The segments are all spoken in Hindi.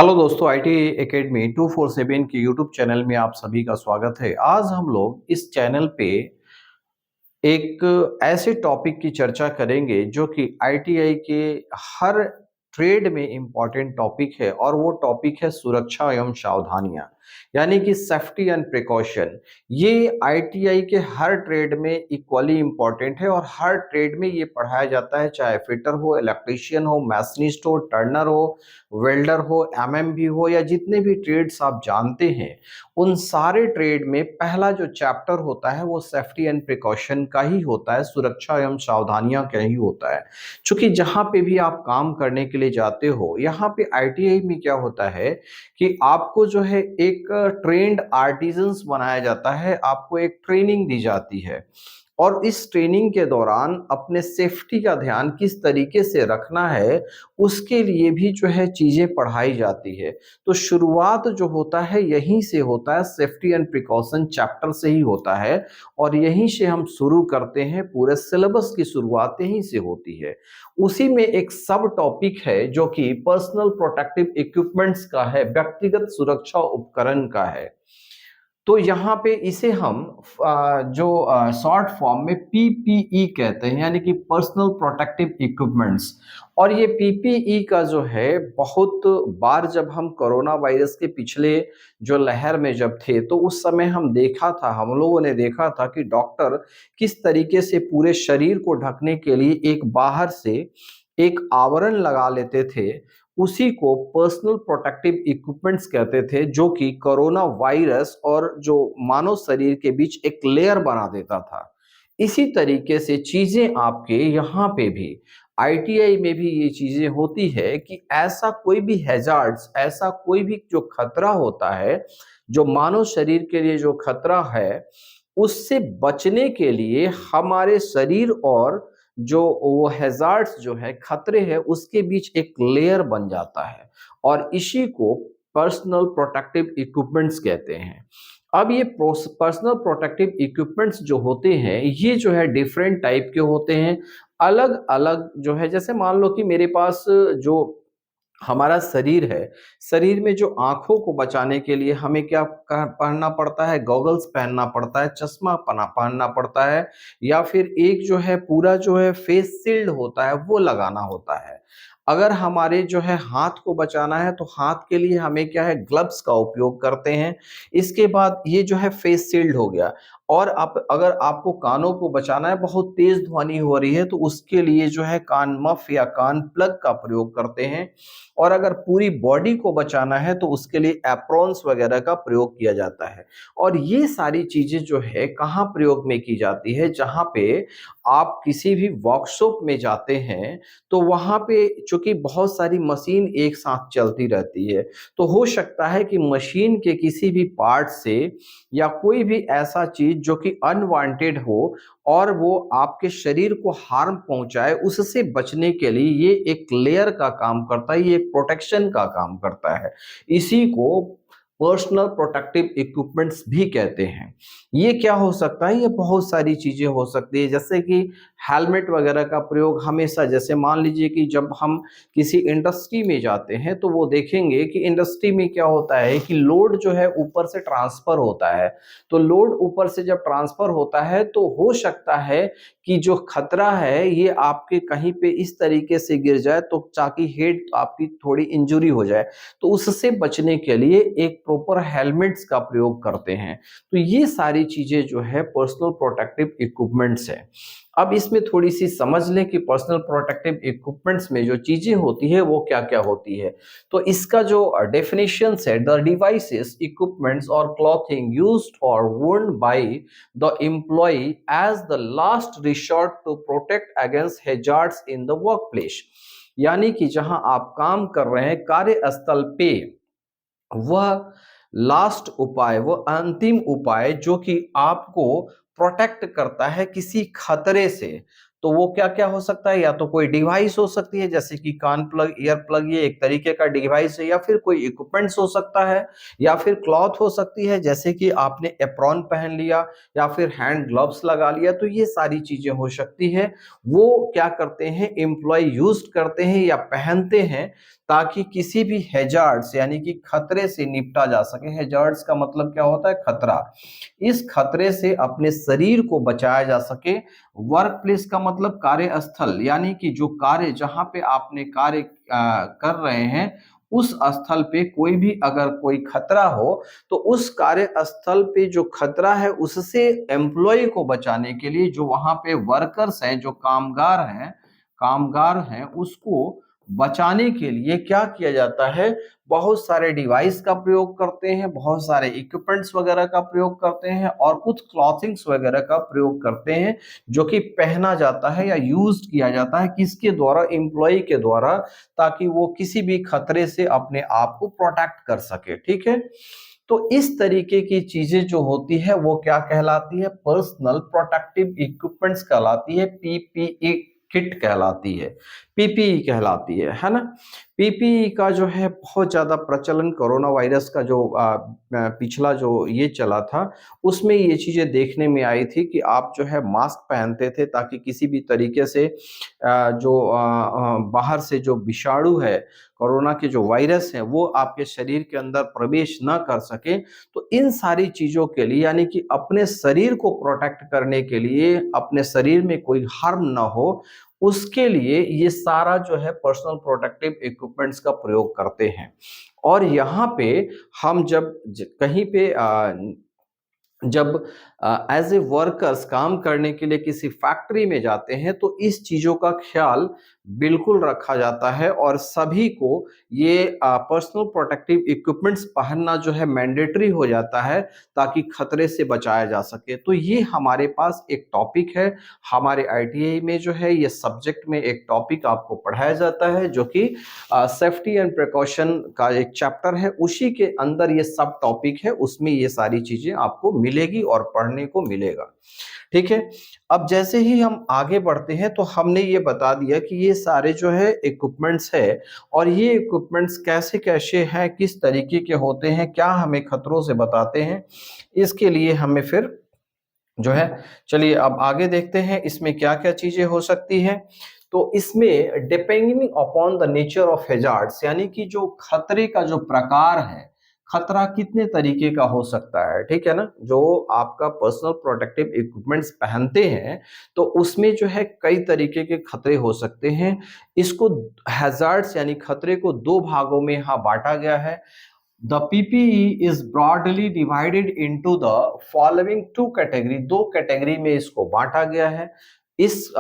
हेलो दोस्तों, आईटी एकेडमी 247 के यूट्यूब चैनल में आप सभी का स्वागत है। आज हम लोग इस चैनल पे एक ऐसे टॉपिक की चर्चा करेंगे जो कि आईटीआई के हर ट्रेड में इम्पॉर्टेंट टॉपिक है और वो टॉपिक है सुरक्षा एवं सावधानियां, यानी कि सेफ्टी एंड प्रिकॉशन। ये आईटीआई के हर ट्रेड में इक्वली इम्पॉर्टेंट है और हर ट्रेड में ये पढ़ाया जाता है, चाहे फिटर हो, इलेक्ट्रीशियन हो, मैसनिस्ट हो, टर्नर हो, वेल्डर हो, एमएमबी हो या जितने भी ट्रेड्स आप जानते हैं, उन सारे ट्रेड में पहला जो चैप्टर होता है वो सेफ्टी एंड प्रिकॉशन का ही होता है, सुरक्षा एवं सावधानियां का ही होता है। क्योंकि जहां पे भी आप काम करने के लिए जाते हो, यहाँ पे आईटीआई में क्या होता है कि आपको जो है एक ट्रेंड आर्टिजन्स बनाया जाता है, आपको एक ट्रेनिंग दी जाती है और इस ट्रेनिंग के दौरान अपने सेफ्टी का ध्यान किस तरीके से रखना है, उसके लिए भी जो है चीजें पढ़ाई जाती है। तो शुरुआत जो होता है यहीं से होता है, सेफ्टी एंड प्रिकॉशन चैप्टर से ही होता है और यहीं से हम शुरू करते हैं। पूरे सिलेबस की शुरुआत यहीं से होती है। उसी में एक सब टॉपिक है जो कि पर्सनल प्रोटेक्टिव इक्विपमेंट्स का है, व्यक्तिगत सुरक्षा उपकरण का है। तो यहाँ पे इसे हम जो शॉर्ट फॉर्म में पीपीई कहते हैं, यानी कि पर्सनल प्रोटेक्टिव इक्विपमेंट्स। और ये पीपीई का जो है बहुत बार, जब हम कोरोना वायरस के पिछले जो लहर में जब थे तो उस समय हम लोगों ने देखा था कि डॉक्टर किस तरीके से पूरे शरीर को ढकने के लिए एक बाहर से एक आवरण लगा लेते थे। उसी को पर्सनल प्रोटेक्टिव इक्विपमेंट्स कहते थे, जो कि कोरोना वायरस और जो मानव शरीर के बीच एक लेयर बना देता था। इसी तरीके से चीजें आपके यहाँ पे भी, आईटीआई में भी ये चीजें होती है कि ऐसा कोई भी हैजार्ड्स, ऐसा कोई भी जो खतरा होता है, जो मानव शरीर के लिए जो खतरा है, उससे बचने के लिए हमारे शरीर और जो वो हैजार्ड्स जो है, खतरे हैं, उसके बीच एक लेयर बन जाता है और इसी को पर्सनल प्रोटेक्टिव इक्विपमेंट्स कहते हैं। अब ये पर्सनल प्रोटेक्टिव इक्विपमेंट्स जो होते हैं, ये जो है डिफरेंट टाइप के होते हैं, अलग अलग जो है। जैसे मान लो कि मेरे पास जो हमारा शरीर है, शरीर में जो आंखों को बचाने के लिए हमें क्या पहनना पड़ता है, गॉगल्स पहनना पड़ता है, चश्मा पहनना पड़ता है, या फिर एक जो है पूरा जो है फेस शील्ड होता है वो लगाना होता है। अगर हमारे जो है हाथ को बचाना है तो हाथ के लिए हमें क्या है, ग्लव्स का उपयोग करते हैं। इसके बाद ये जो है फेस शील्ड हो गया। और आप, अगर आपको कानों को बचाना है, बहुत तेज ध्वनि हो रही है, तो उसके लिए जो है कान मफ या कान प्लग का प्रयोग करते हैं। और अगर पूरी बॉडी को बचाना है तो उसके लिए एप्रॉन्स वगैरह का प्रयोग किया जाता है। और ये सारी चीजें जो है कहाँ प्रयोग में की जाती है, जहाँ पे आप किसी भी वर्कशॉप में जाते हैं तो वहां पे चूंकि बहुत सारी मशीन एक साथ चलती रहती है, तो हो सकता है कि मशीन के किसी भी पार्ट से या कोई भी ऐसा चीज जो कि अनवांटेड हो और वो आपके शरीर को हार्म पहुंचाए, उससे बचने के लिए ये एक लेयर का काम करता है, ये एक प्रोटेक्शन का काम करता है। इसी को पर्सनल प्रोटेक्टिव इक्विपमेंट्स भी कहते हैं। ये क्या हो सकता है, ये बहुत सारी चीजें हो सकती है, जैसे कि हेलमेट वगैरह का प्रयोग हमेशा, जैसे मान लीजिए कि जब हम किसी इंडस्ट्री में जाते हैं तो वो देखेंगे कि इंडस्ट्री में क्या होता है कि लोड जो है ऊपर से ट्रांसफर होता है। तो लोड ऊपर से जब ट्रांसफर होता है तो हो सकता है कि जो खतरा है ये आपके कहीं पे इस तरीके से गिर जाए तो ताकि हेड आपकी थोड़ी इंजुरी हो जाए। तो उससे बचने के लिए एक प्रॉपर हेलमेट्स का प्रयोग करते हैं। तो ये सारी चीजें जो है पर्सनल प्रोटेक्टिव इक्विपमेंट्स है। अब इसमें थोड़ी सी समझ लें कि पर्सनल प्रोटेक्टिव इक्विपमेंट्स में जो चीजें होती है वो क्या क्या होती है। तो इसका जो डेफिनेशन है, द डिवाइसेस, इक्विपमेंट्स और क्लॉथिंग यूज्ड और worn by the employ as the last resort to protect against hazards in the workplace. यानी कि जहां आप काम कर रहे हैं कार्यस्थल पे, वह लास्ट उपाय, वह अंतिम उपाय जो कि आपको प्रोटेक्ट करता है किसी खतरे से, तो वो क्या क्या हो सकता है, या तो कोई डिवाइस हो सकती है जैसे कि कान प्लग, ईयर प्लग, ये एक तरीके का डिवाइस है, या फिर कोई इक्विपमेंट्स हो सकता है, या फिर क्लॉथ हो सकती है जैसे कि आपने एप्रॉन पहन लिया या फिर हैंड ग्लव्स लगा लिया, तो ये सारी चीजें हो सकती है। वो क्या करते हैं, एम्प्लॉय यूज करते हैं या पहनते हैं ताकि किसी भी हैजार्ड्स यानी कि खतरे से निपटा जा सके। हैजार्ड्स का मतलब क्या होता है, खतरा। इस खतरे से अपने शरीर को बचाया जा सके। वर्क प्लेस का मतलब कार्यस्थल, यानी कि जो कार्य जहां पे आपने कार्य कर रहे हैं उस स्थल पे कोई भी अगर कोई खतरा हो तो उस कार्य स्थल पे जो खतरा है उससे एम्प्लॉय को बचाने के लिए जो वहां पे वर्कर्स हैं, जो कामगार हैं उसको बचाने के लिए क्या किया जाता है, बहुत सारे डिवाइस का प्रयोग करते हैं, बहुत सारे इक्विपमेंट्स वगैरह का प्रयोग करते हैं और कुछ क्लॉथिंग्स वगैरह का प्रयोग करते हैं जो कि पहना जाता है या यूज किया जाता है किसके द्वारा, एम्प्लॉय के द्वारा, ताकि वो किसी भी खतरे से अपने आप को प्रोटेक्ट कर सके। ठीक है, तो इस तरीके की चीजें जो होती है वो क्या कहलाती है, पर्सनल प्रोटेक्टिव इक्विपमेंट्स कहलाती है, पीपीई किट कहलाती है, पीपीई कहलाती है ना। पीपीई का जो है बहुत ज्यादा प्रचलन कोरोना वायरस का जो पिछला जो ये चला था उसमें ये चीजें देखने में आई थी कि आप जो है मास्क पहनते थे ताकि किसी भी तरीके से बाहर से जो विषाणु है, कोरोना के जो वायरस है वो आपके शरीर के अंदर प्रवेश ना कर सके। तो इन सारी चीजों के लिए यानी कि अपने शरीर को प्रोटेक्ट करने के लिए, अपने शरीर में कोई हार्म ना हो उसके लिए ये सारा जो है पर्सनल प्रोटेक्टिव इक्विपमेंट्स का प्रयोग करते हैं। और यहाँ पे हम जब कहीं पे जब एज ए वर्कर्स काम करने के लिए किसी फैक्ट्री में जाते हैं तो इस चीजों का ख्याल बिल्कुल रखा जाता है और सभी को ये पर्सनल प्रोटेक्टिव इक्विपमेंट्स पहनना जो है मैंडेटरी हो जाता है ताकि खतरे से बचाया जा सके। तो ये हमारे पास एक टॉपिक है, हमारे आईटीआई में जो है ये सब्जेक्ट में एक टॉपिक आपको पढ़ाया जाता है जो कि सेफ्टी एंड प्रिकॉशन का एक चैप्टर है, उसी के अंदर ये सब टॉपिक है, उसमें ये सारी चीजें आपको मिलेगी और पढ़ने को मिलेगा। ठीक है, अब जैसे ही हम आगे बढ़ते हैं तो हमने ये बता दिया कि ये सारे जो है इक्विपमेंट्स है और ये इक्विपमेंट्स कैसे कैसे हैं, किस तरीके के होते हैं, क्या हमें खतरों से बताते हैं, इसके लिए हमें फिर जो है, चलिए अब आगे देखते हैं इसमें क्या क्या चीजें हो सकती है। तो इसमें depending upon the nature of hazards, यानी कि जो खतरे का जो प्रकार है, खतरा कितने तरीके का हो सकता है, ठीक है ना। जो आपका पर्सनल प्रोटेक्टिव इक्विपमेंट्स पहनते हैं तो उसमें जो है कई तरीके के खतरे हो सकते हैं। इसको हैजार्ड्स यानी खतरे को दो भागों में यहाँ बांटा गया है। The PPE is broadly divided into the following two category, दो कैटेगरी में इसको बांटा गया है। इस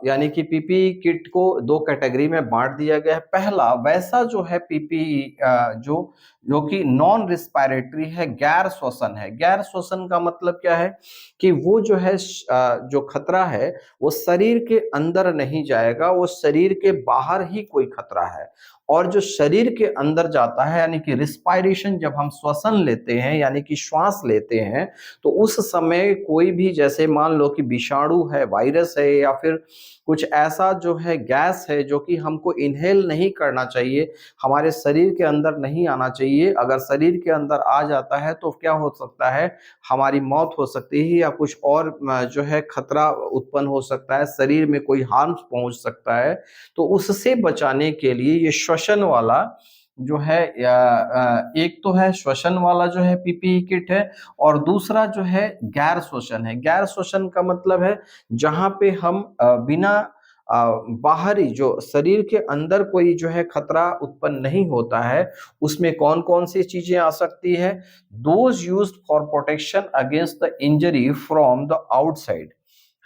यानी कि पीपीई किट को दो कैटेगरी में बांट दिया गया है। पहला वैसा जो है पीपीई जो जो कि नॉन रिस्पायरेटरी है, गैर श्वसन है। गैर श्वसन का मतलब क्या है कि वो जो है जो खतरा है वो शरीर के अंदर नहीं जाएगा, वो शरीर के बाहर ही कोई खतरा है। और जो शरीर के अंदर जाता है यानी कि रिस्पायरेशन, जब हम श्वसन लेते हैं यानी कि श्वास लेते हैं तो उस समय कोई भी, जैसे मान लो कि विषाणु है, वायरस है या फिर कुछ ऐसा जो है गैस है जो कि हमको इनहेल नहीं करना चाहिए, हमारे शरीर के अंदर नहीं आना चाहिए। अगर शरीर के अंदर आ जाता है तो क्या हो सकता है, हमारी मौत हो सकती है या कुछ और जो है खतरा उत्पन्न हो सकता है, शरीर में कोई हार्म पहुंच सकता है। तो उससे बचाने के लिए ये श्वसन वाला जो है एक तो है श्वसन वाला जो है पीपीई किट है और दूसरा जो है गैर श्वसन है। गैर श्वसन का मतलब है जहां पे हम बिना बाहरी जो शरीर के अंदर कोई जो है खतरा उत्पन्न नहीं होता है, उसमें कौन कौन सी चीजें आ सकती है, those used for protection against the injury from the outside,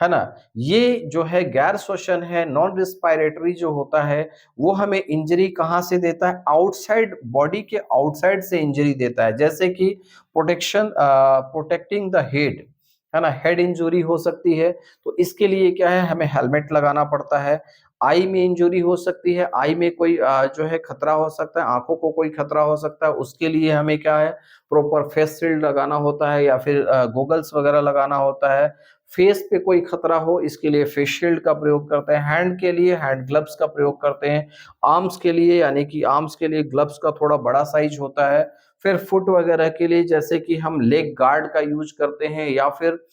है ना। ये जो है गैर श्वसन है, नॉन रिस्पायरेटरी जो होता है वो हमें इंजरी कहाँ से देता है, आउटसाइड, बॉडी के आउटसाइड से इंजरी देता है। जैसे कि प्रोटेक्टिंग द हेड, है ना, हेड इंजरी हो सकती है तो इसके लिए क्या है, हमें हेलमेट लगाना पड़ता है। आई में इंजरी हो सकती है, आई में कोई जो है खतरा हो सकता है, आंखों को कोई खतरा हो सकता है, उसके लिए हमें क्या है, प्रॉपर फेस शील्ड लगाना होता है या फिर गॉगल्स वगैरह लगाना होता है। फेस पे कोई खतरा हो इसके लिए फेस शील्ड का प्रयोग करते हैं, हैंड के लिए हैंड ग्लव्स का प्रयोग करते हैं, आर्म्स के लिए यानी कि आर्म्स के लिए ग्लव्स का थोड़ा बड़ा साइज होता है, फिर फुट वगैरह के लिए जैसे कि हम लेग गार्ड का यूज करते हैं या फिर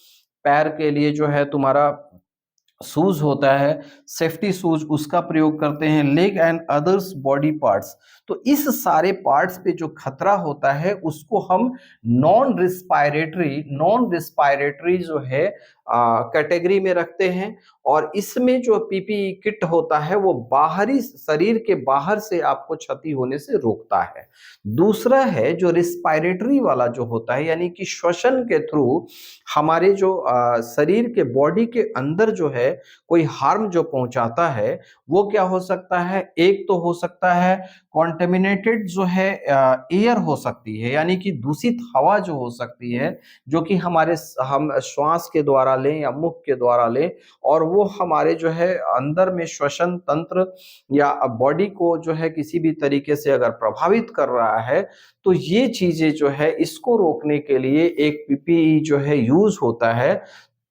पैर के लिए जो है तुम्हारा शूज होता है, सेफ्टी शूज उसका प्रयोग करते हैं, leg and others body parts. तो इस सारे पार्ट्स पे जो खतरा होता है उसको हम नॉन रिस्पायरेटरी जो है कैटेगरी में रखते हैं। और इसमें जो पीपीई किट होता है वो बाहरी शरीर के बाहर से आपको क्षति होने से रोकता है। दूसरा है जो रिस्पायरेटरी वाला जो होता है यानी कि श्वसन के थ्रू हमारे जो शरीर के बॉडी के अंदर जो है कोई हार्म जो पहुंचाता है वो क्या हो सकता है, एक तो हो सकता है कॉन्टेमिनेटेड जो है एयर हो सकती है यानी कि दूषित हवा जो हो सकती है जो कि हम श्वास के द्वारा लें या मुख के द्वारा लें और वो हमारे जो है अंदर में श्वसन तंत्र या बॉडी को जो है किसी भी तरीके से अगर प्रभावित कर रहा है तो ये चीजें जो है इसको रोकने के लिए एक पीपीई जो है यूज होता है।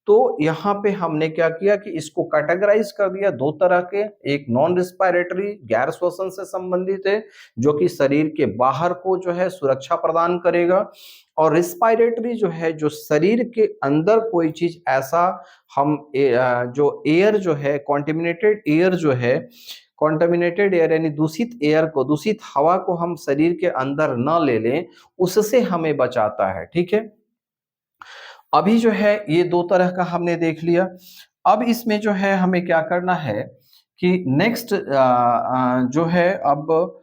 तो यहाँ पे हमने क्या किया कि इसको कैटेगराइज कर दिया दो तरह के, एक नॉन रिस्पायरेटरी गैर श्वसन से संबंधित है जो कि शरीर के बाहर को जो है सुरक्षा प्रदान करेगा, और रिस्पायरेटरी जो है जो शरीर के अंदर कोई चीज ऐसा जो एयर जो है कॉन्टेमिनेटेड एयर यानी दूषित हवा को हम शरीर के अंदर न ले लें उससे हमें बचाता है। ठीक है, अभी जो है ये दो तरह का हमने देख लिया। अब इसमें जो है हमें क्या करना है कि नेक्स्ट जो है अब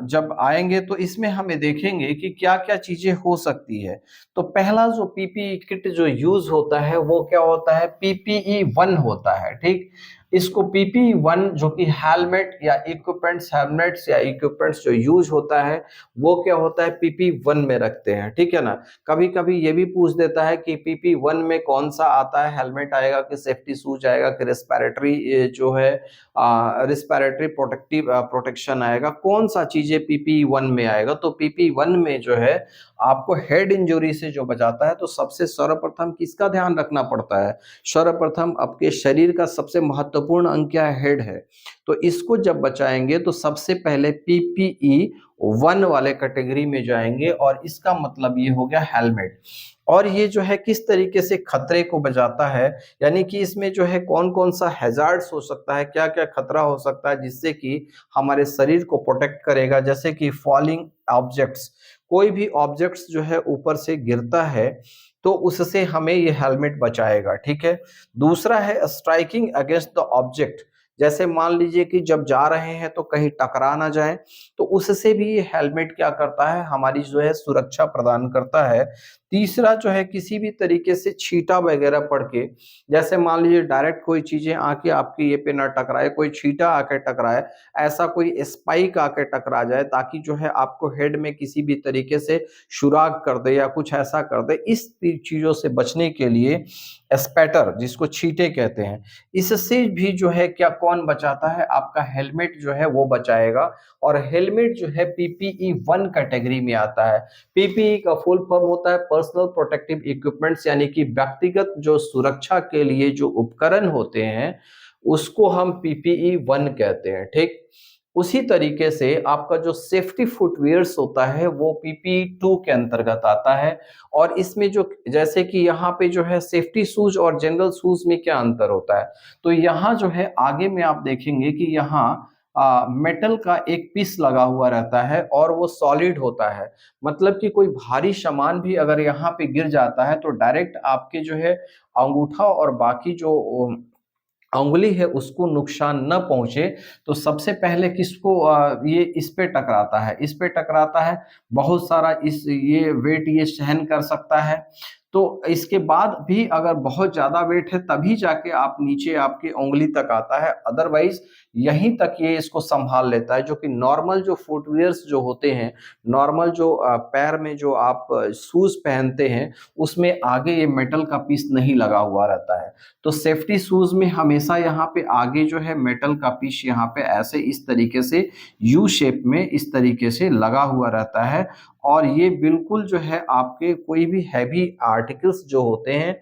जब आएंगे तो इसमें हमें देखेंगे कि क्या क्या चीजें हो सकती है। तो पहला जो पीपीई किट जो यूज होता है वो क्या होता है, पीपीई 1 होता है। ठीक, इसको पीपीई 1 जो कि हेलमेट्स या इक्विपमेंट्स जो यूज होता है वो क्या होता है पीपीई 1 में रखते हैं। ठीक है ना, कभी कभी ये भी पूछ देता है कि पीपीई 1 में कौन सा आता है, हेलमेट आएगा कि सेफ्टी शूज आएगा कि रिस्पायरेटरी जो है रिस्पायरेटरी प्रोटेक्शन आएगा, कौन सा चीजें पीपीई 1 में आएगा। तो पीपीई 1 में जो है आपको हेड इंजरी से जो बचाता है तो सबसे सर्वप्रथम किसका ध्यान रखना पड़ता है, सर्वप्रथम आपके शरीर का सबसे महत्वपूर्ण अंग क्या है, हेड है। तो इसको जब बचाएंगे तो सबसे पहले पीपीई 1 वाले कैटेगरी में जाएंगे और इसका मतलब ये हो गया हेलमेट। और ये जो है किस तरीके से खतरे को बचाता है, यानी कि इसमें जो है कौन कौन सा हैजार्ड्स हो सकता है, क्या क्या खतरा हो सकता है जिससे कि हमारे शरीर को प्रोटेक्ट करेगा। जैसे कि फॉलिंग ऑब्जेक्ट्स, कोई भी ऑब्जेक्ट्स जो है ऊपर से गिरता है तो उससे हमें ये हेलमेट बचाएगा। ठीक है, दूसरा है स्ट्राइकिंग अगेंस्ट द ऑब्जेक्ट, जैसे मान लीजिए कि जब जा रहे हैं तो कहीं टकरा ना जाए, तो उससे भी ये हेलमेट क्या करता है, हमारी जो है सुरक्षा प्रदान करता है। तीसरा जो है किसी भी तरीके से छींटा वगैरह पड़ के, जैसे मान लीजिए डायरेक्ट कोई चीजें आके आपके ये पे ना टकराए, कोई छींटा आके टकराए, ऐसा कोई स्पाइक आके टकरा जाए ताकि जो है आपको हेड में किसी भी तरीके से सुराग कर दे या कुछ ऐसा कर दे, इस चीजों से बचने के लिए स्पैटर जिसको छींटे कहते हैं, इससे भी जो है क्या कौन बचाता है, आपका हेलमेट जो है वो बचाएगा। और हेलमेट जो है पीपीई 1 कैटेगरी में आता है। पीपीई का फुल फॉर्म होता है पर्सनल प्रोटेक्टिव इक्विपमेंट्स, यानी कि व्यक्तिगत जो सुरक्षा के लिए जो उपकरण होते हैं उसको हम पीपीई 1 कहते हैं। ठीक, उसी तरीके से आपका जो सेफ्टी फुटवियर्स होता है वो पीपीई 2 के अंतर्गत आता है। और इसमें जो जैसे कि यहाँ पे जो है सेफ्टी शूज और जनरल शूज में क्या अंतर होता है, तो यहाँ जो है आगे में आप देखेंगे कि यहाँ मेटल का एक पीस लगा हुआ रहता है और वो सॉलिड होता है, मतलब कि कोई भारी सामान भी अगर यहाँ पे गिर जाता है तो डायरेक्ट आपके जो है अंगूठा और बाकी जो उंगली है उसको नुकसान न पहुंचे। तो सबसे पहले किसको ये इस पे टकराता है, इस पे टकराता है, बहुत सारा इस ये वेट ये सहन कर सकता है। तो इसके बाद भी अगर बहुत ज्यादा वेट है तभी जाके आप नीचे आपकी उंगली तक आता है, अदरवाइज यहीं तक ये इसको संभाल लेता है। जो कि नॉर्मल जो फुटवियर्स जो होते हैं, नॉर्मल जो पैर में जो आप शूज पहनते हैं उसमें आगे ये मेटल का पीस नहीं लगा हुआ रहता है। तो सेफ्टी शूज में हमेशा यहाँ पे आगे जो है मेटल का पीस यहाँ पे ऐसे इस तरीके से यू शेप में इस तरीके से लगा हुआ रहता है। और ये बिल्कुल जो है आपके कोई भी हैवी आर्टिकल्स जो होते हैं,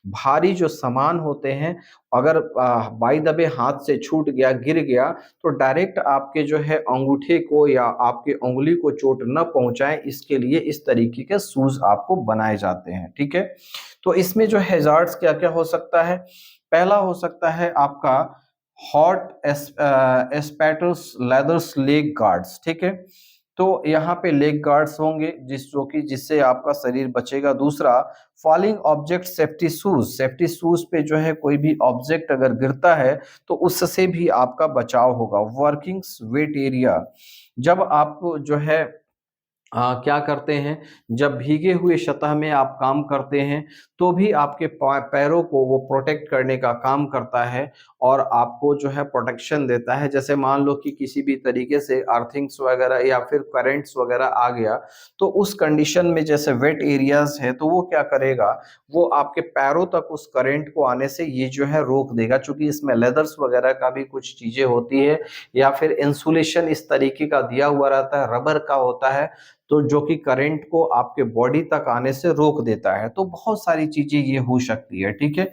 भारी जो सामान होते हैं, अगर बाय द वे हाथ से छूट गया, गिर गया, तो डायरेक्ट आपके जो है अंगूठे को या आपके उंगली को चोट न पहुंचाए, इसके लिए इस तरीके के शूज आपको बनाए जाते हैं। ठीक है, तो इसमें जो हैजार्ड्स क्या क्या हो सकता है, पहला हो सकता है आपका हॉट एस्पेटस लेदर्स लेग गार्ड्स। ठीक है, तो यहाँ पे लेग गार्ड्स होंगे जिससे आपका शरीर बचेगा। दूसरा, falling object safety shoes, safety shoes पे जो है कोई भी ऑब्जेक्ट अगर गिरता है तो उससे भी आपका बचाव होगा। वर्किंग वेट एरिया, जब आप जो है क्या करते हैं, जब भीगे हुए सतह में आप काम करते हैं तो भी आपके पैरों को वो प्रोटेक्ट करने का काम करता है और आपको जो है प्रोटेक्शन देता है। जैसे मान लो कि किसी भी तरीके से अर्थिंग्स वगैरह या फिर करंट्स वगैरह आ गया, तो उस कंडीशन में जैसे वेट एरियाज है तो वो क्या करेगा, वो आपके पैरों तक उस करंट को आने से ये जो है रोक देगा, क्योंकि इसमें लेदर्स वगैरह का भी कुछ चीजें होती है या फिर इंसुलेशन इस तरीके का दिया हुआ रहता है, रबर का होता है, तो जो कि करंट को आपके बॉडी तक आने से रोक देता है। तो बहुत सारी चीजें ये हो सकती है। ठीक है,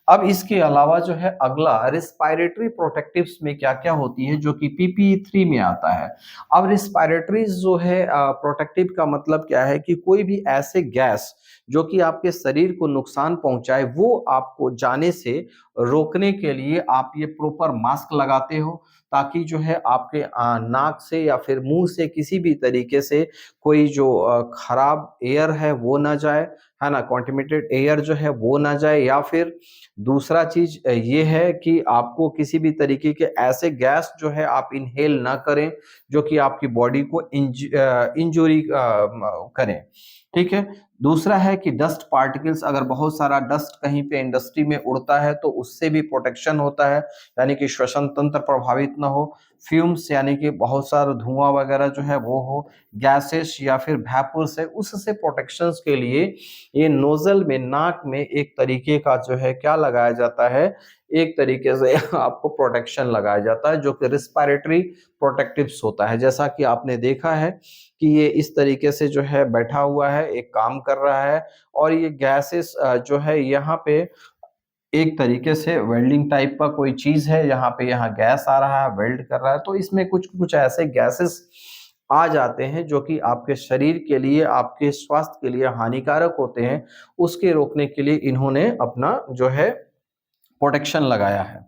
अब इसके अलावा जो है अगला रिस्पायरेटरी प्रोटेक्टिव्स में क्या क्या होती है, जो कि पीपीई 3 में आता है। अब रिस्पायरेटरी जो है प्रोटेक्टिव का मतलब क्या है कि कोई भी ऐसे गैस जो कि आपके शरीर को नुकसान पहुंचाए, वो आपको जाने से रोकने के लिए आप ये प्रॉपर मास्क लगाते हो, ताकि जो है आपके नाक से या फिर मुंह से किसी भी तरीके से कोई जो खराब एयर है वो ना जाए, है ना, कॉन्टिमिनेटेड एयर जो है वो ना जाए। या फिर दूसरा चीज ये है कि आपको किसी भी तरीके के ऐसे गैस जो है आप इनहेल ना करें जो कि आपकी बॉडी को इंजुरी करें। ठीक है, दूसरा है कि डस्ट पार्टिकल्स, अगर बहुत सारा डस्ट कहीं पे इंडस्ट्री में उड़ता है तो उससे भी प्रोटेक्शन होता है, यानी कि श्वसन तंत्र प्रभावित ना हो। फ्यूम्स यानी कि बहुत सारा धुआं वगैरह जो है वो हो, गैसेस या फिर वेपर्स है, उससे प्रोटेक्शन के लिए ये नोजल में, नाक में एक तरीके का जो है क्या लगाया जाता है, एक तरीके से आपको प्रोटेक्शन लगाया जाता है जो कि रिस्पायरेटरी प्रोटेक्टिव्स होता है। जैसा कि आपने देखा है कि ये इस तरीके से जो है बैठा हुआ है, एक काम कर रहा है, और ये गैसेस जो है यहाँ पे एक तरीके से वेल्डिंग टाइप का कोई चीज है, यहाँ पे यहाँ गैस आ रहा है, वेल्ड कर रहा है, तो इसमें कुछ कुछ ऐसे गैसेस आ जाते हैं जो कि आपके शरीर के लिए, आपके स्वास्थ्य के लिए हानिकारक होते हैं। उसके रोकने के लिए इन्होंने अपना जो है प्रोटेक्शन लगाया है।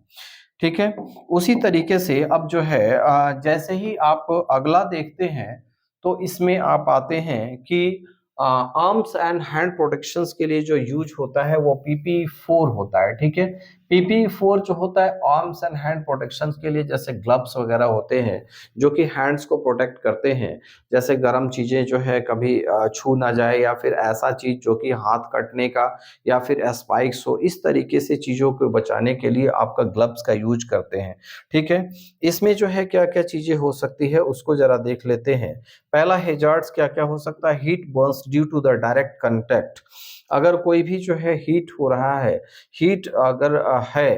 ठीक है, उसी तरीके से अब जो है जैसे ही आप अगला देखते हैं तो इसमें आप आते हैं कि आर्म्स एंड हैंड प्रोटेक्शंस के लिए जो यूज होता है वो पीपी 4 होता है। ठीक है, पीपी 4 जो होता है आर्म्स एंड हैंड प्रोटेक्शंस के लिए, जैसे ग्लव्स वगैरह होते हैं जो कि हैंड्स को प्रोटेक्ट करते हैं, जैसे गर्म चीजें जो है कभी छू ना जाए, या फिर ऐसा चीज जो कि हाथ कटने का या फिर स्पाइक्स हो, इस तरीके से चीजों को बचाने के लिए आपका ग्लव्स का यूज करते हैं। ठीक है, इसमें जो है क्या क्या चीजें हो सकती है उसको जरा देख लेते हैं। पहला हैजार्ड्स क्या क्या हो सकता है, heat burns due to the direct contact, अगर कोई भी जो है हीट हो रहा है, हीट अगर है,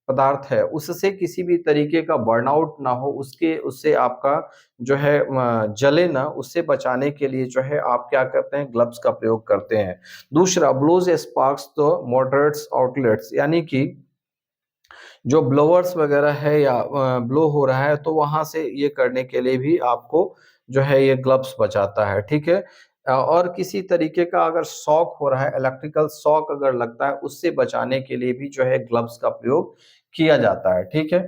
पदार्थ है, उससे किसी भी तरीके का बर्नआउट ना हो, उसके उससे आपका जो है जले ना, उससे बचाने के लिए जो है आप क्या करते हैं, ग्लव्स का प्रयोग करते हैं। दूसरा, ब्लोज स्पार्क्स तो मॉडरेट्स आउटलेट्स, यानी कि जो ब्लोअर्स वगैरह है या ब्लो हो रहा है तो वहां से ये करने के लिए भी आपको जो है ये ग्लव्स बचाता है। ठीक है, और किसी तरीके का अगर शॉक हो रहा है, इलेक्ट्रिकल शॉक अगर लगता है, उससे बचाने के लिए भी जो है ग्लव्स का प्रयोग किया जाता है। ठीक है,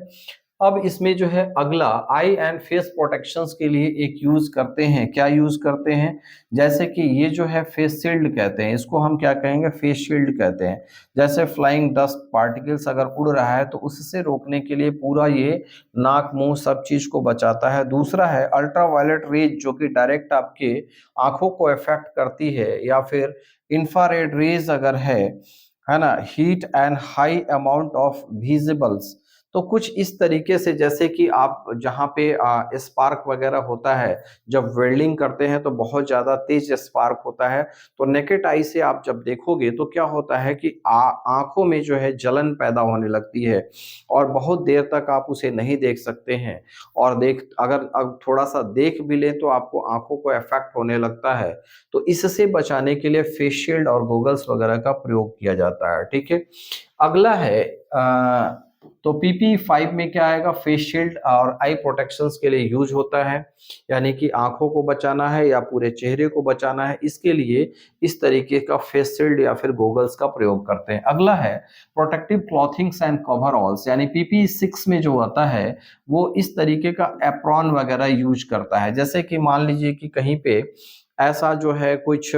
अब इसमें जो है अगला आई एंड फेस प्रोटेक्शंस के लिए एक यूज करते हैं, क्या यूज करते हैं, जैसे कि ये जो है फेस शील्ड कहते हैं, इसको हम क्या कहेंगे, फेस शील्ड कहते हैं। जैसे फ्लाइंग डस्ट पार्टिकल्स अगर उड़ रहा है तो उससे रोकने के लिए पूरा ये नाक मुंह सब चीज को बचाता है। दूसरा है अल्ट्रावायलेट रेज, जो कि डायरेक्ट आपके आंखों को इफेक्ट करती है, या फिर इंफ्रारेड रेज अगर है ना, heat and high amount of visibles, तो कुछ इस तरीके से, जैसे कि आप जहाँ पे स्पार्क वगैरह होता है, जब वेल्डिंग करते हैं तो बहुत ज़्यादा तेज स्पार्क होता है, तो नेकेड आई से आप जब देखोगे तो क्या होता है कि आँखों में जो है जलन पैदा होने लगती है और बहुत देर तक आप उसे नहीं देख सकते हैं। और अगर अब थोड़ा-सा देख भी लें तो आपको आँखों को इफ़ेक्ट होने लगता है। तो इससे बचाने के लिए फेस शील्ड और गॉगल्स वगैरह का प्रयोग किया जाता है, ठीक है? अगला है तो पीपी 5 में क्या आएगा, फेस शील्ड और आई प्रोटेक्शंस के लिए यूज होता है, यानी कि आंखों को बचाना है या पूरे चेहरे को बचाना है, इसके लिए इस तरीके का फेस शील्ड या फिर गॉगल्स का प्रयोग करते हैं। अगला है प्रोटेक्टिव क्लॉथिंग्स एंड कवरऑल्स, यानी पीपी 6 में जो आता है वो इस तरीके का एप्रॉन वगैरह यूज करता है। जैसे कि मान लीजिए कि कहीं पे ऐसा जो है कुछ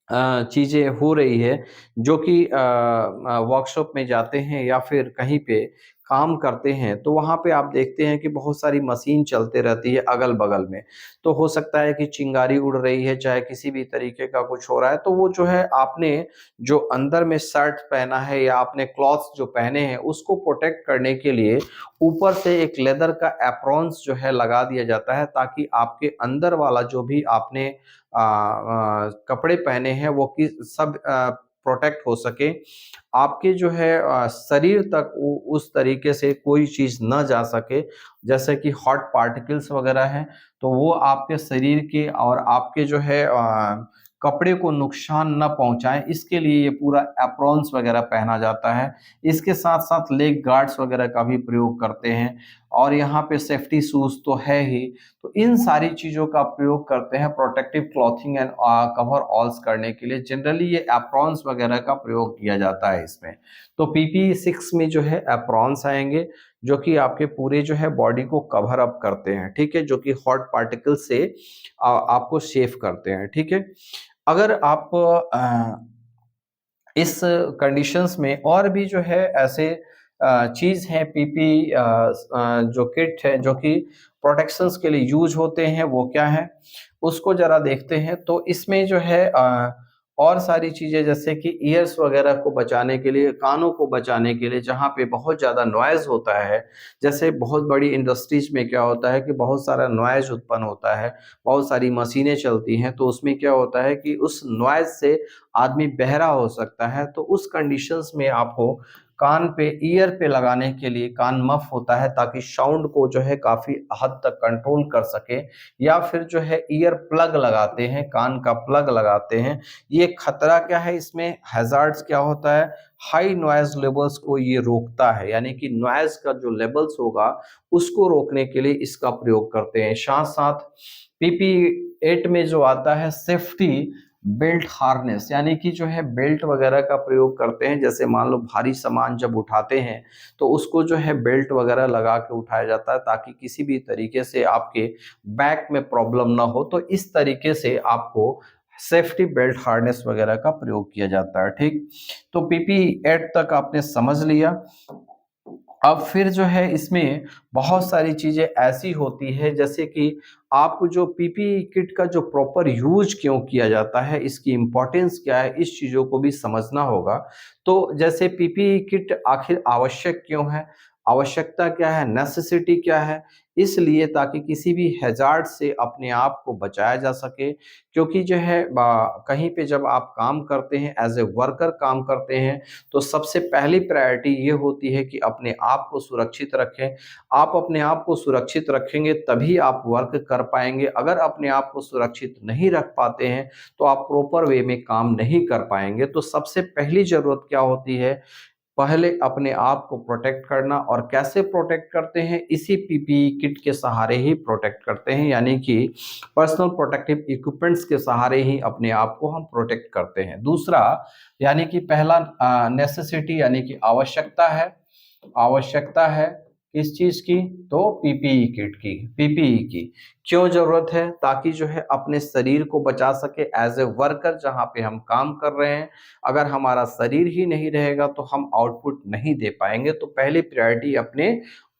चीज़ें हो रही है जो कि वर्कशॉप में जाते हैं या फिर कहीं पे काम करते हैं, तो वहाँ पे आप देखते हैं कि बहुत सारी मशीन चलते रहती है अगल-बगल में। तो हो सकता है कि चिंगारी उड़ रही है, चाहे किसी भी तरीके का कुछ हो रहा है, तो वो जो है आपने जो अंदर में शर्ट पहना है या आपने क्लॉथ्स जो पहने हैं, उसको प्रोटेक्ट करने के लिए ऊपर से एक लेदर का एप्रॉन्स जो है लगा दिया जाता है, ताकि आपके अंदर वाला जो भी आपने कपड़े पहने हैं वो कि सब प्रोटेक्ट हो सके। आपके जो है शरीर तक उस तरीके से कोई चीज़ ना जा सके, जैसे कि हॉट पार्टिकल्स वगैरह हैं, तो वो आपके शरीर के और आपके जो है कपड़े को नुकसान ना पहुँचाएँ, इसके लिए ये पूरा एप्रॉन्स वगैरह पहना जाता है। इसके साथ-साथ लेग गार्ड्स वगैरह का भी प्रयोग करते हैं और यहाँ पे सेफ्टी शूज़ तो है ही। तो इन सारी चीज़ों का प्रयोग करते हैं प्रोटेक्टिव क्लॉथिंग एंड कवर ऑल्स करने के लिए। जनरली ये एप्रॉन्स वगैरह का प्रयोग किया जाता है इसमें। तो पीपी 6 में जो है एप्रॉन्स आएँगे, जो कि आपके पूरे जो है बॉडी को कवर अप करते हैं, ठीक है? जो कि हॉट पार्टिकल से आपको सेफ करते हैं, ठीक है? अगर आप इस कंडीशंस में और भी जो है ऐसे चीज़ हैं पीपी जो किट है जो कि प्रोटेक्शंस के लिए यूज़ होते हैं, वो क्या है? उसको ज़रा देखते हैं। तो इसमें जो है और सारी चीज़ें, जैसे कि ईयर्स वगैरह को बचाने के लिए, कानों को बचाने के लिए, जहाँ पे बहुत ज़्यादा नॉइज़ होता है, जैसे बहुत बड़ी इंडस्ट्रीज़ में क्या होता है कि बहुत सारा नॉइज़ उत्पन्न होता है, बहुत सारी मशीनें चलती हैं, तो उसमें क्या होता है कि उस नॉइज़ से आदमी बहरा हो सकता है। तो उस कंडीशंस में आपको कान पे, ईयर पे लगाने के लिए कान मफ होता है, ताकि साउंड को जो है काफ़ी हद तक कंट्रोल कर सके, या फिर जो है ईयर प्लग लगाते हैं, कान का प्लग लगाते हैं। ये खतरा क्या है इसमें, हैज़ार्ड्स क्या होता है, हाई नॉइज़ लेवल्स को ये रोकता है, यानी कि नॉइज़ का जो लेवल्स होगा उसको रोकने के लिए इसका प्रयोग करते हैं। साथ-साथ पीपी 8 में जो आता है सेफ्टी बेल्ट हार्नेस, यानी कि जो है बेल्ट वगैरह का प्रयोग करते हैं। जैसे मान लो भारी सामान जब उठाते हैं तो उसको जो है बेल्ट वगैरह लगा के उठाया जाता है, ताकि किसी भी तरीके से आपके बैक में प्रॉब्लम ना हो। तो इस तरीके से आपको सेफ्टी बेल्ट हार्नेस वगैरह का प्रयोग किया जाता है, ठीक? तो पीपी 8 तक आपने समझ लिया। अब फिर जो है इसमें बहुत सारी चीज़ें ऐसी होती है, जैसे कि आप जो पीपीई किट का जो प्रॉपर यूज़ क्यों किया जाता है, इसकी इम्पोर्टेंस क्या है, इस चीज़ों को भी समझना होगा। तो जैसे पीपीई किट आखिर आवश्यक क्यों है? आवश्यकता क्या है? नेसेसिटी क्या है? इसलिए ताकि किसी भी हैज़ार्ड से अपने आप को बचाया जा सके, क्योंकि जो है कहीं पे जब आप काम करते हैं, एज़ ए वर्कर काम करते हैं, तो सबसे पहली प्रायोरिटी ये होती है कि अपने आप को सुरक्षित रखें। आप अपने आप को सुरक्षित रखेंगे तभी आप वर्क कर पाएँगे। अगर अपने आप को सुरक्षित नहीं रख पाते हैं, तो आप प्रॉपर वे में काम नहीं कर पाएँगे। तो सबसे पहली ज़रूरत क्या होती है, पहले अपने आप को प्रोटेक्ट करना। और कैसे प्रोटेक्ट करते हैं? इसी पीपीई किट के सहारे ही प्रोटेक्ट करते हैं, यानी कि पर्सनल प्रोटेक्टिव इक्विपमेंट्स के सहारे ही अपने आप को हम प्रोटेक्ट करते हैं। दूसरा, यानी कि पहला नेसेसिटी, यानी कि आवश्यकता है किस चीज़ की? तो पीपीई किट की, पीपीई की। क्यों ज़रूरत है? ताकि जो है अपने शरीर को बचा सके, एज़ ए वर्कर जहाँ पे हम काम कर रहे हैं, अगर हमारा शरीर ही नहीं रहेगा तो हम आउटपुट नहीं दे पाएँगे। तो पहली प्रायोरिटी अपने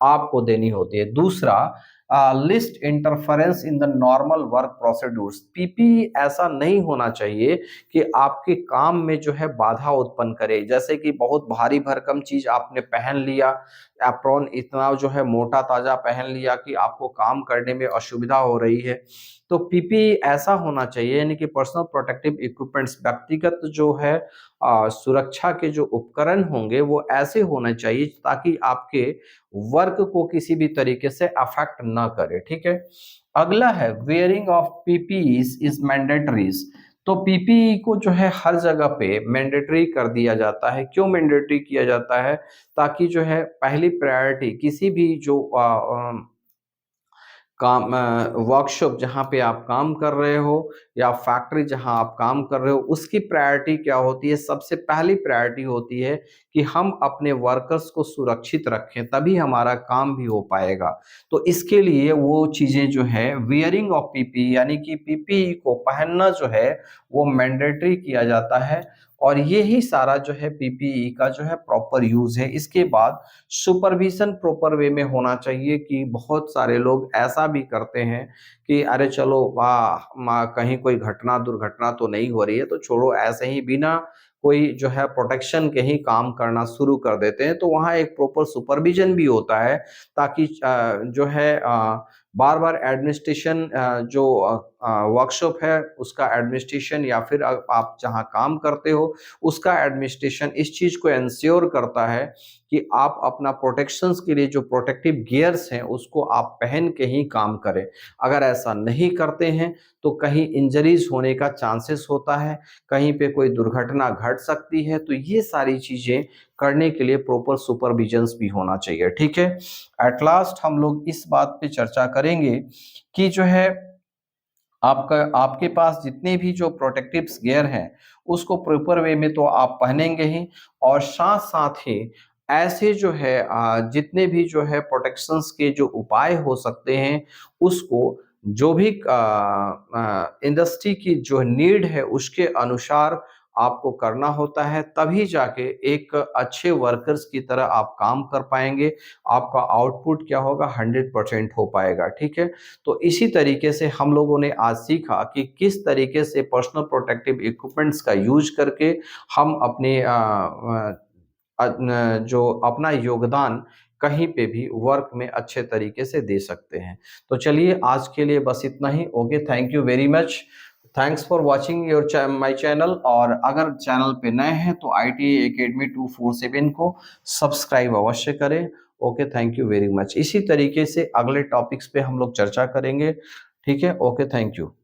आप को देनी होती है। दूसरा, list interference in the normal work procedures. PPE ऐसा नहीं होना चाहिए कि आपके काम में जो है बाधा उत्पन्न करे, जैसे कि बहुत भारी भरकम चीज आपने पहन लिया, एप्रॉन इतना जो है मोटा ताजा पहन लिया कि आपको काम करने में असुविधा हो रही है। तो पीपीई ऐसा होना चाहिए, यानी कि पर्सनल प्रोटेक्टिव इक्विपमेंट्स, व्यक्तिगत जो है सुरक्षा के जो उपकरण होंगे वो ऐसे होने चाहिए ताकि आपके वर्क को किसी भी तरीके से अफेक्ट ना करे। ठीक है, अगला है वेयरिंग ऑफ पीपीईज इज मैंडेटरीज। तो पीपीई को जो है हर जगह पे मैंडेटरी कर दिया जाता है। क्यों मैंडेटरी किया जाता है? ताकि जो है पहली प्रायोरिटी किसी भी जो काम वर्कशॉप जहाँ पे आप काम कर रहे हो या फैक्ट्री जहाँ आप काम कर रहे हो, उसकी प्रायोरिटी क्या होती है? सबसे पहली प्रायोरिटी होती है कि हम अपने वर्कर्स को सुरक्षित रखें, तभी हमारा काम भी हो पाएगा। तो इसके लिए वो चीजें जो है वियरिंग ऑफ पीपीई, यानी कि पीपीई को पहनना जो है वो मैंडेटरी किया जाता है। और ये ही सारा जो है पीपीई का जो है प्रॉपर यूज है। इसके बाद सुपरविजन प्रॉपर वे में होना चाहिए, कि बहुत सारे लोग ऐसा भी करते हैं कि अरे चलो वाह कहीं कोई घटना दुर्घटना तो नहीं हो रही है तो छोड़ो, ऐसे ही बिना कोई जो है प्रोटेक्शन के ही काम करना शुरू कर देते हैं। तो वहाँ एक प्रॉपर सुपरविजन भी होता है, ताकि जो है बार बार एडमिनिस्ट्रेशन जो वर्कशॉप है उसका एडमिनिस्ट्रेशन, या फिर आप जहाँ काम करते हो उसका एडमिनिस्ट्रेशन इस चीज को इंश्योर करता है कि आप अपना प्रोटेक्शंस के लिए जो प्रोटेक्टिव गियर्स हैं उसको आप पहन के ही काम करें। अगर ऐसा नहीं करते हैं तो कहीं इंजरीज होने का चांसेस होता है, कहीं पे कोई दुर्घटना घट सकती है। तो ये सारी चीजें करने के लिए प्रॉपर सुपरविजन्स भी होना चाहिए। ठीक है, एट लास्ट हम लोग इस बात पे चर्चा करेंगे कि जो है आपका आपके पास जितने भी जो प्रोटेक्टिव गियर हैं उसको प्रॉपर वे में तो आप पहनेंगे ही, और साथ साथ ही ऐसे जो है जितने भी जो है प्रोटेक्शंस के जो उपाय हो सकते हैं उसको जो भी इंडस्ट्री की जो नीड है उसके अनुसार आपको करना होता है, तभी जाके एक अच्छे वर्कर्स की तरह आप काम कर पाएंगे। आपका आउटपुट क्या होगा? 100% हो पाएगा। ठीक है, तो इसी तरीके से हम लोगों ने आज सीखा कि किस तरीके से पर्सनल प्रोटेक्टिव इक्विपमेंट्स का यूज करके हम अपने जो अपना योगदान कहीं पे भी वर्क में अच्छे तरीके से दे सकते हैं। तो चलिए आज के लिए बस इतना ही। Okay, thank you very much. Thanks for watching your my channel. और अगर चैनल पे नए हैं तो ITA Academy 247 को सब्सक्राइब अवश्य करें। Okay, thank you very much. इसी तरीके से अगले टॉपिक्स पे हम लोग चर्चा करेंगे। ठीक है, ओके, थैंक यू।